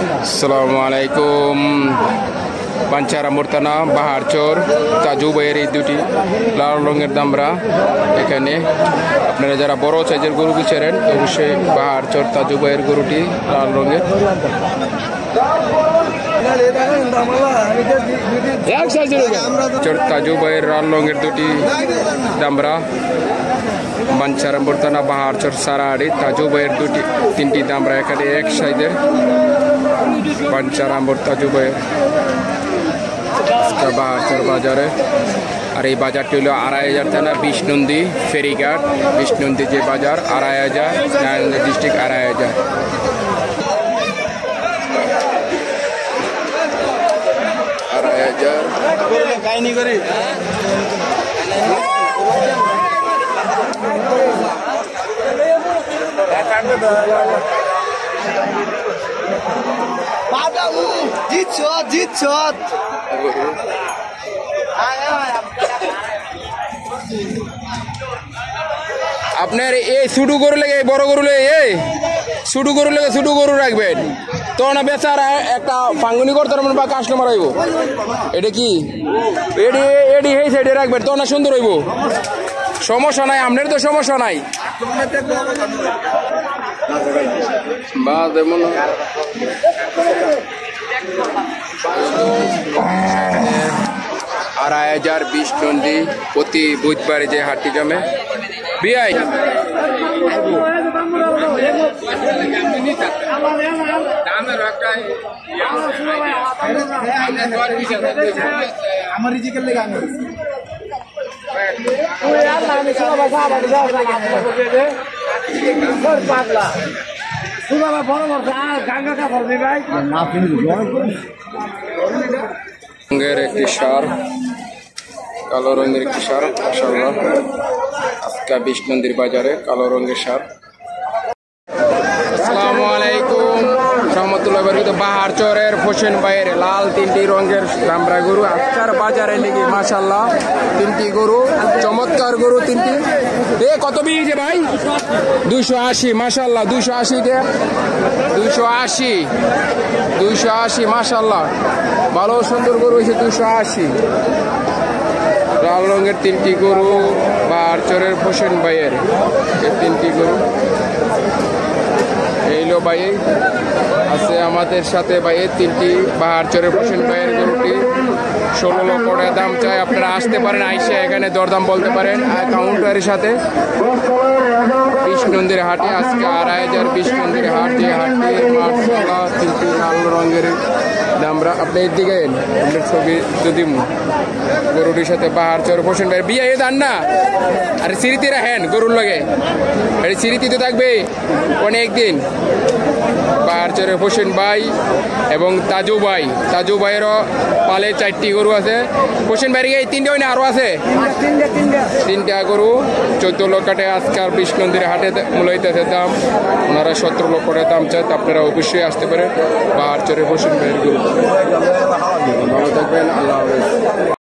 আসসালামুআলাইকুম। পাঞ্চারা মোরতানা বাহারচর তাজু ভাইয়ের এই দুটি লাল রঙের দামরা এখানে। আপনারা যারা বড় সাইজের গরু বিচারেন অবশ্যই বাহারচর তাজু ভাইয়ের গরুটি লাল রঙের। তাজু ভাইয়ের লাল রঙের দুটি দামরা বাঞ্চারা মোরতানা বাহারচর সারাহাড়ি তাজু ভাইয়ের তিনটি দামরা এখানে এক সাইজের বাঞ্চারা তাজু ভাইয়ের বাহারচর বাজারে। আর এই বাজারটি হলো 2500 থানা বিষ্ণুন্দি ফেরিঘাট, বিষ্ণুন্দি যে বাজার 2500, নারায়ণগঞ্জ ডিস্ট্রিক্ট 2500। আপনার এই ছোটো গরু লেগে বড় গরু লেগে ছোটো গরু লেগে ছোটো গরু রাখবেন তো না বেচার একটা ফাঙ্গুনি করতে পারবেন বা কাস্টমার হইব। এটা কি এডি এডি এই সাইডে রাখবেন তো না সুন্দর হইব। সমস্যা নাই, আপনার তো সমস্যা নাই। বা যেমন 2500 বিষ্ণুন্দি প্রতি বুধবারে যে হাটটি জমে বিআই। আমার রিজিকের লেগে আমি রঙের একটি সার, কালো রঙের একটি সার মাশাআল্লাহ আজকে বিষ্ণুন্দির বাজারে কালো রঙের সার। আসসালামু আলাইকুম রহমতুল্লাহ বরকাতুহু। বাহারচরের হোসেন ভাইয়ের লাল তিনটি রঙের দামরা গরু আজকার বাজারে লেগে মাশাআল্লাহ তিনটি গরু, চমৎকার গরু তিনটি। কত বিয়েছে ভাই? 280 মাশাআল্লাহ, 280 কে 280 মাশাআল্লাহ ভালো সুন্দর গরু হয়েছে 280। লাল রঙের তিনটি গরু বাহারচরের হোসেন ভাইয়ের এই তিনটি গরু। এইলো ভাই আছে আমাদের সাথে ভাই তিনটি বাহারচরের হোসেন ভাইয়ের গরুটি 16 লক্ষ টাকা দাম চাই। আপনারা আসতে পারেন, আইসে এখানে দরদাম বলতে পারেন কাউন্টারের সাথে। বিষ্ণুন্দির হাটে আজকে 2500 বিষ্ণুন্দির হাট, যে হাটটি মাশাআল্লাহ তিনটি লাল রঙের দামরা। আপনি এদিকে আপনার ছবি যদি গরুটির সাথে বাহারচর হোসেন ভাই বিয়ে দান না। আর স্মৃতি রাখেন গরুর লগে, এই স্মৃতি তো থাকবে অনেকদিন। বাহারচরের হোসেন ভাই এবং তাজু ভাইয়েরও পালে 4টি গরু আছে। হোসেন ভাইয়ের এই 3টে হয় না আরো আছে? 3টা গরু 14 লক্ষ টাকা আজকাল বিষ্ণুন্দির হাটে মূল্যায়িতেছে দাম। ওনারা 17 লক্ষ টাকা দাম চায়। আপনারা অবশ্যই আসতে পারেন বাহারচরের হোসেন ভাইয়ের গরু। ভালো থাকবেন, আল্লাহ হাফেজ।